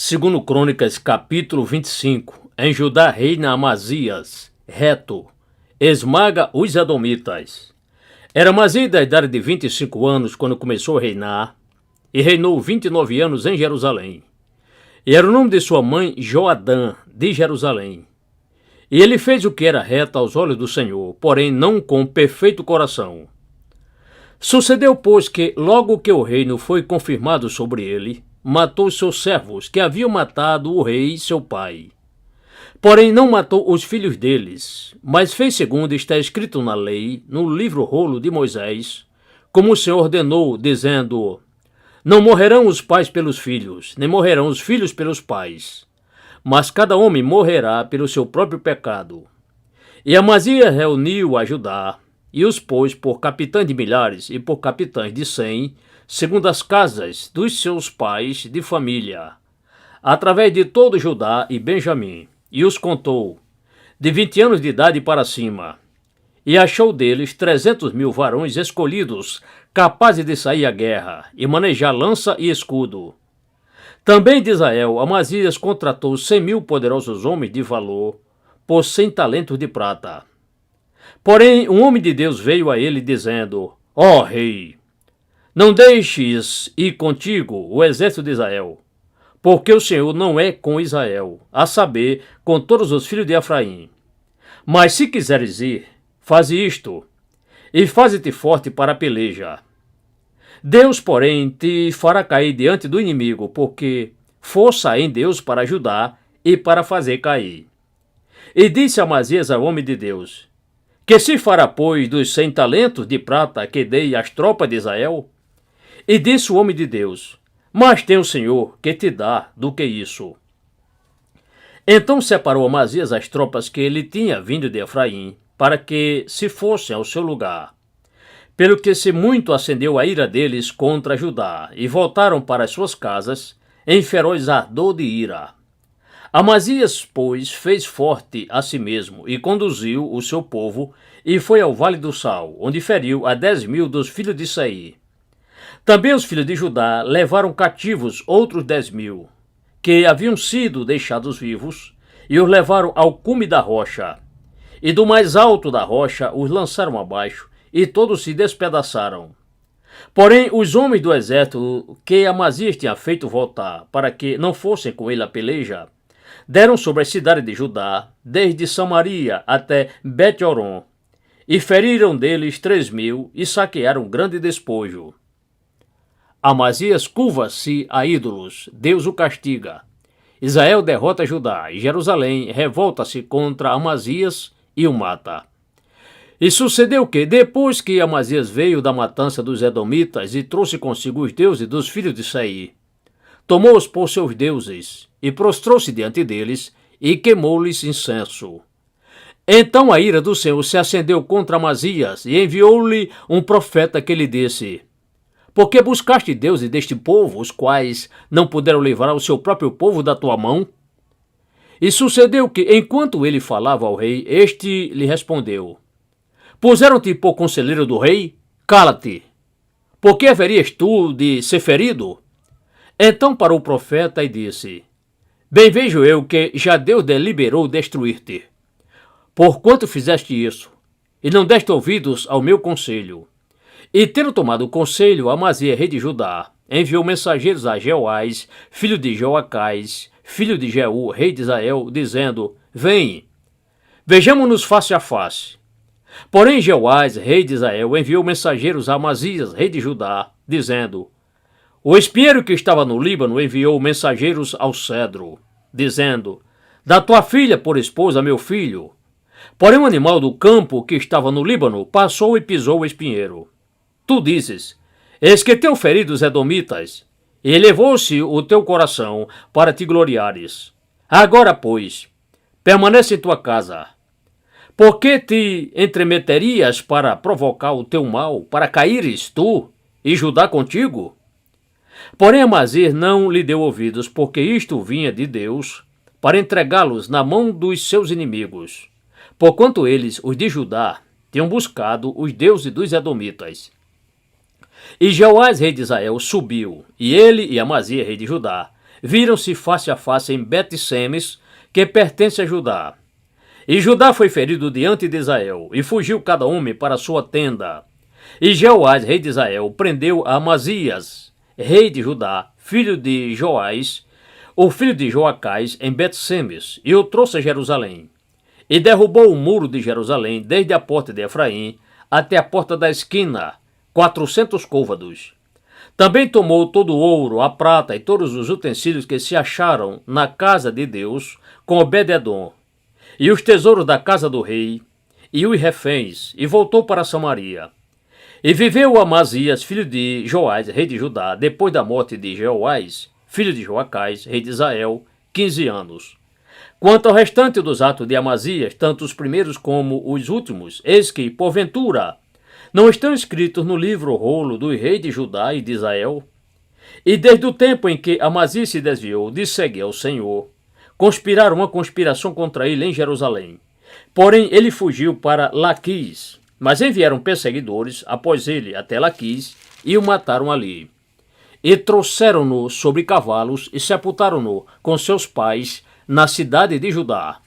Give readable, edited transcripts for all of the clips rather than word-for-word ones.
Segundo Crônicas, capítulo 25. Em Judá reina Amazias, reto, esmaga os edomitas. Era Amazias da idade de 25 anos quando começou a reinar, e reinou 29 anos em Jerusalém. E era o nome de sua mãe Joadã, de Jerusalém. E ele fez o que era reto aos olhos do Senhor, porém não com perfeito coração. Sucedeu, pois, que logo que o reino foi confirmado sobre ele, matou seus servos, que haviam matado o rei, seu pai. Porém não matou os filhos deles, mas fez segundo está escrito na lei, no livro rolo de Moisés, como o Senhor ordenou, dizendo: Não morrerão os pais pelos filhos, nem morrerão os filhos pelos pais, mas cada homem morrerá pelo seu próprio pecado. E Amazias reuniu a Judá, e os pôs por capitães de milhares e por capitães de 100, segundo as casas dos seus pais de família, através de todo Judá e Benjamim, e os contou, de 20 anos de idade para cima, e achou deles 300.000 varões escolhidos, capazes de sair à guerra, e manejar lança e escudo. Também de Israel, Amazias contratou 100.000 poderosos homens de valor, por 100 talentos de prata. Porém, um homem de Deus veio a ele, dizendo: Ó rei, não deixes ir contigo o exército de Israel, porque o Senhor não é com Israel, a saber, com todos os filhos de Efraim. Mas se quiseres ir, faze isto, e faze-te forte para a peleja. Deus, porém, te fará cair diante do inimigo, porque força em Deus para ajudar e para fazer cair. E disse Amazias ao homem de Deus: Que se fará, pois, dos 100 talentos de prata que dei às tropas de Israel? E disse o homem de Deus: Mas tem o Senhor que te dá do que isso. Então separou Amazias as tropas que ele tinha vindo de Efraim, para que se fossem ao seu lugar. Pelo que se muito acendeu a ira deles contra Judá, e voltaram para as suas casas, em feroz ardor de ira. Amazias, pois, fez forte a si mesmo, e conduziu o seu povo, e foi ao Vale do Sal, onde feriu a 10.000 dos filhos de Saí. Também os filhos de Judá levaram cativos outros 10.000, que haviam sido deixados vivos, e os levaram ao cume da rocha. E do mais alto da rocha os lançaram abaixo, e todos se despedaçaram. Porém, os homens do exército que Amazias tinha feito voltar, para que não fossem com ele a peleja, deram sobre a cidade de Judá, desde Samaria até Bet-Horon, e feriram deles 3.000, e saquearam grande despojo. Amazias curva-se a ídolos, Deus o castiga. Israel derrota Judá, e Jerusalém revolta-se contra Amazias e o mata. E sucedeu que, depois que Amazias veio da matança dos edomitas e trouxe consigo os deuses dos filhos de Saí, tomou-os por seus deuses, e prostrou-se diante deles, e queimou-lhes incenso. Então a ira do Senhor se acendeu contra Amazias, e enviou-lhe um profeta que lhe disse: Por que buscaste deuses deste povo, os quais não puderam livrar o seu próprio povo da tua mão? E sucedeu que, enquanto ele falava ao rei, este lhe respondeu: Puseram-te por conselheiro do rei? Cala-te! Por que haverias tu de ser ferido? Então parou o profeta e disse: Bem vejo eu que já Deus deliberou destruir-te, porquanto fizeste isso, e não deste ouvidos ao meu conselho. E tendo tomado o conselho, Amazias, rei de Judá, enviou mensageiros a Jeoás, filho de Joacás, filho de Jeú, rei de Israel, dizendo: Vem, vejamo-nos face a face. Porém Jeoás, rei de Israel, enviou mensageiros a Amazias, rei de Judá, dizendo: O espinheiro que estava no Líbano enviou mensageiros ao cedro, dizendo: Dá tua filha por esposa a meu filho. Porém um animal do campo que estava no Líbano passou e pisou o espinheiro. Tu dizes: Eis que tenho ferido os edomitas, e elevou-se o teu coração para te gloriares. Agora, pois, permanece em tua casa. Por que te entremeterias para provocar o teu mal, para caíres tu e Judá contigo? Porém Amazias não lhe deu ouvidos, porque isto vinha de Deus, para entregá-los na mão dos seus inimigos, porquanto eles, os de Judá, tinham buscado os deuses dos edomitas. E Jeoás, rei de Israel, subiu, e ele e Amazias, rei de Judá, viram-se face a face em Bet-Semes, que pertence a Judá. E Judá foi ferido diante de Israel, e fugiu cada homem para sua tenda. E Jeoás, rei de Israel, prendeu Amazias, rei de Judá, filho de Joás, o filho de Joacás, em Bet-Semes, e o trouxe a Jerusalém. E derrubou o muro de Jerusalém, desde a porta de Efraim até a porta da esquina, 400 côvados. Também tomou todo o ouro, a prata e todos os utensílios que se acharam na casa de Deus, com Obed-edom, e os tesouros da casa do rei, e os reféns, e voltou para Samaria. E viveu Amazias, filho de Joás, rei de Judá, depois da morte de Jeoás, filho de Joacás, rei de Israel, 15 anos. Quanto ao restante dos atos de Amazias, tanto os primeiros como os últimos, eis que, porventura, não estão escritos no livro rolo do rei de Judá e de Israel? E desde o tempo em que Amazias se desviou de seguir ao Senhor, conspiraram uma conspiração contra ele em Jerusalém. Porém, ele fugiu para Laquis, mas enviaram perseguidores após ele até Laquis e o mataram ali. E trouxeram-no sobre cavalos e sepultaram-no com seus pais na cidade de Judá.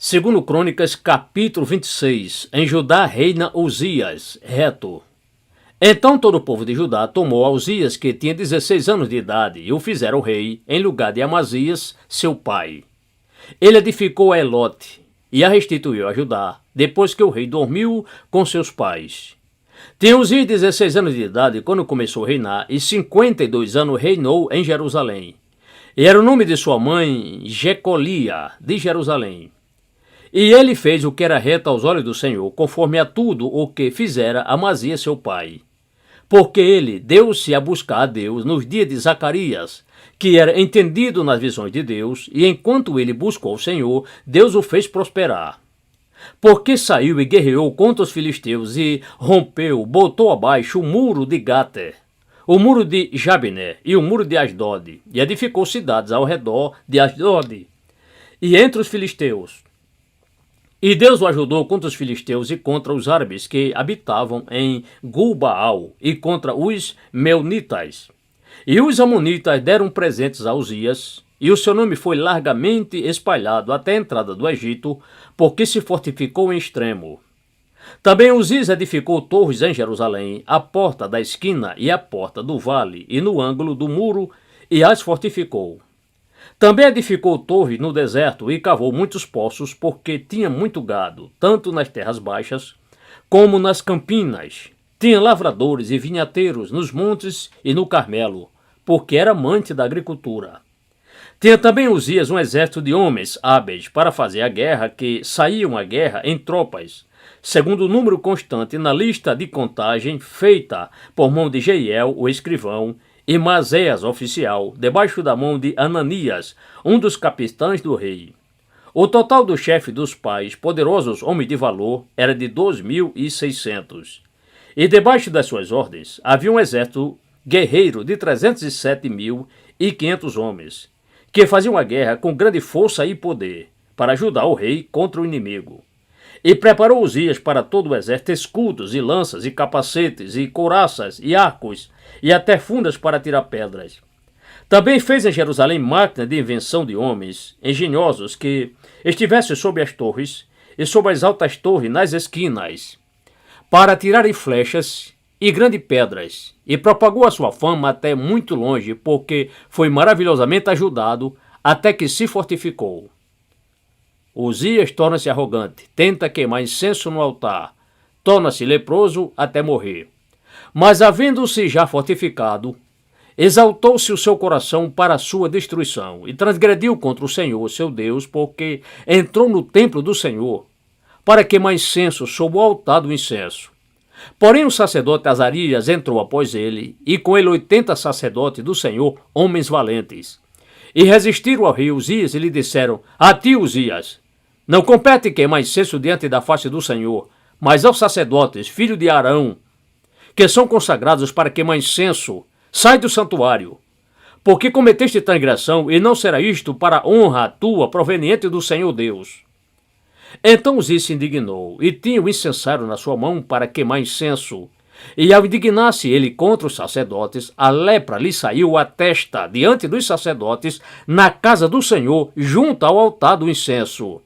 Segundo Crônicas, capítulo 26, em Judá reina Uzias, reto. Então todo o povo de Judá tomou a Uzias, que tinha 16 anos de idade, e o fizeram rei, em lugar de Amazias, seu pai. Ele edificou a Elote, e a restituiu a Judá, depois que o rei dormiu com seus pais. Tinha Uzias 16 anos de idade quando começou a reinar, e 52 anos reinou em Jerusalém. E era o nome de sua mãe Jecolia, de Jerusalém. E ele fez o que era reto aos olhos do Senhor, conforme a tudo o que fizera Amazias seu pai. Porque ele deu-se a buscar a Deus nos dias de Zacarias, que era entendido nas visões de Deus, e enquanto ele buscou o Senhor, Deus o fez prosperar. Porque saiu e guerreou contra os filisteus e rompeu, botou abaixo o muro de Gater, o muro de Jabné e o muro de Asdod, e edificou cidades ao redor de Asdod e entre os filisteus. E Deus o ajudou contra os filisteus e contra os árabes que habitavam em Gulbaal e contra os meunitas. E os amonitas deram presentes a Uzias, e o seu nome foi largamente espalhado até a entrada do Egito, porque se fortificou em extremo. Também Uzias edificou torres em Jerusalém, a porta da esquina e a porta do vale, e no ângulo do muro, e as fortificou. Também edificou torres no deserto e cavou muitos poços, porque tinha muito gado, tanto nas terras baixas como nas campinas. Tinha lavradores e vinhateiros nos montes e no Carmelo, porque era amante da agricultura. Tinha também Uzias um exército de homens hábeis para fazer a guerra, que saíam à guerra em tropas, segundo o número constante na lista de contagem feita por mão de Jeiel, o escrivão, e Maséias, oficial, debaixo da mão de Ananias, um dos capitães do rei. O total do chefe dos pais, poderosos homens de valor, era de 2.600. E debaixo das suas ordens havia um exército guerreiro de 307.500 homens, que faziam a guerra com grande força e poder, para ajudar o rei contra o inimigo. E preparou Uzias para todo o exército escudos e lanças e capacetes e couraças e arcos e até fundas para tirar pedras. Também fez em Jerusalém máquina de invenção de homens engenhosos que estivessem sob as torres e sob as altas torres nas esquinas, para tirarem flechas e grandes pedras, e propagou a sua fama até muito longe, porque foi maravilhosamente ajudado até que se fortificou. Uzias torna-se arrogante, tenta queimar incenso no altar, torna-se leproso até morrer. Mas, havendo-se já fortificado, exaltou-se o seu coração para a sua destruição, e transgrediu contra o Senhor, seu Deus, porque entrou no templo do Senhor, para queimar incenso sob o altar do incenso. Porém o sacerdote Azarias entrou após ele, e com ele 80 sacerdotes do Senhor, homens valentes. E resistiram ao rei Uzias e lhe disseram: A ti, Uzias, não compete queimar incenso diante da face do Senhor, mas aos sacerdotes, filho de Arão, que são consagrados para queimar incenso, sai do santuário, porque cometeste transgressão, e não será isto para honra tua proveniente do Senhor Deus. Então Uzias se indignou, e tinha o incensário na sua mão para queimar incenso. E ao indignar-se ele contra os sacerdotes, a lepra lhe saiu à testa diante dos sacerdotes, na casa do Senhor, junto ao altar do incenso.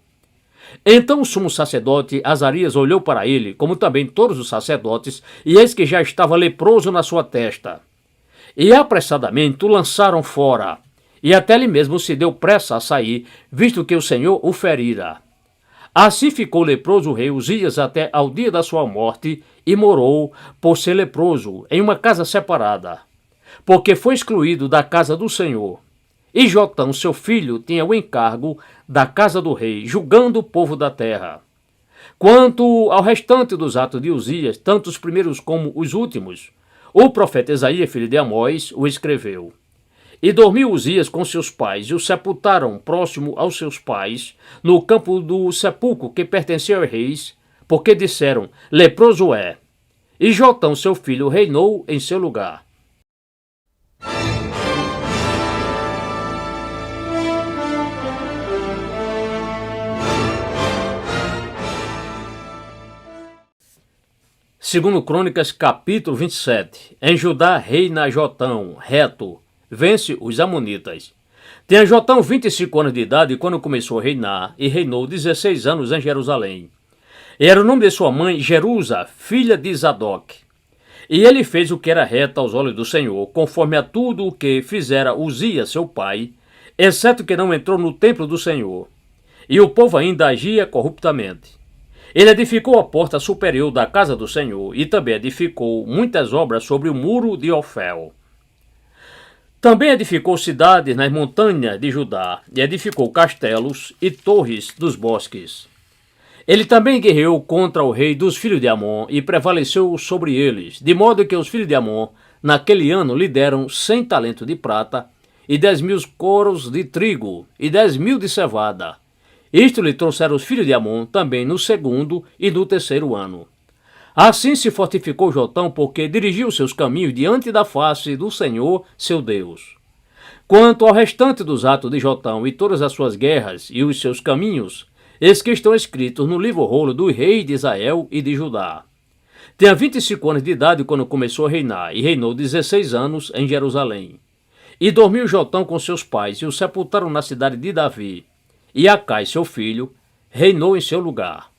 Então o sumo sacerdote Azarias olhou para ele, como também todos os sacerdotes, e eis que já estava leproso na sua testa. E apressadamente o lançaram fora, e até ele mesmo se deu pressa a sair, visto que o Senhor o ferira. Assim ficou leproso o rei Uzias até ao dia da sua morte, e morou, por ser leproso, em uma casa separada, porque foi excluído da casa do Senhor. E Jotão, seu filho, tinha o encargo da casa do rei, julgando o povo da terra. Quanto ao restante dos atos de Uzias, tanto os primeiros como os últimos, o profeta Isaías, filho de Amós, o escreveu. E dormiu Uzias com seus pais, e o sepultaram próximo aos seus pais, no campo do sepulcro que pertencia aos reis, porque disseram, leproso é. E Jotão, seu filho, reinou em seu lugar. Segundo Crônicas, capítulo 27. Em Judá reina Jotão, reto, vence os amonitas. Tinha Jotão 25 anos de idade quando começou a reinar, e reinou 16 anos em Jerusalém. E era o nome de sua mãe Jerusa, filha de Zadok. E ele fez o que era reto aos olhos do Senhor, conforme a tudo o que fizera Uzias, seu pai, exceto que não entrou no templo do Senhor. E o povo ainda agia corruptamente. Ele edificou a porta superior da casa do Senhor e também edificou muitas obras sobre o muro de Ofel. Também edificou cidades nas montanhas de Judá e edificou castelos e torres dos bosques. Ele também guerreou contra o rei dos filhos de Amon e prevaleceu sobre eles, de modo que os filhos de Amon, naquele ano, lhe deram 100 talentos de prata e 10.000 coros de trigo e 10.000 de cevada. Isto lhe trouxeram os filhos de Amon também no segundo e no terceiro ano. Assim se fortificou Jotão, porque dirigiu seus caminhos diante da face do Senhor, seu Deus. Quanto ao restante dos atos de Jotão e todas as suas guerras e os seus caminhos, eis que estão escritos no livro rolo dos reis de Israel e de Judá. Tinha 25 anos de idade quando começou a reinar, e reinou 16 anos em Jerusalém. E dormiu Jotão com seus pais, e o sepultaram na cidade de Davi. E Acai, seu filho, reinou em seu lugar.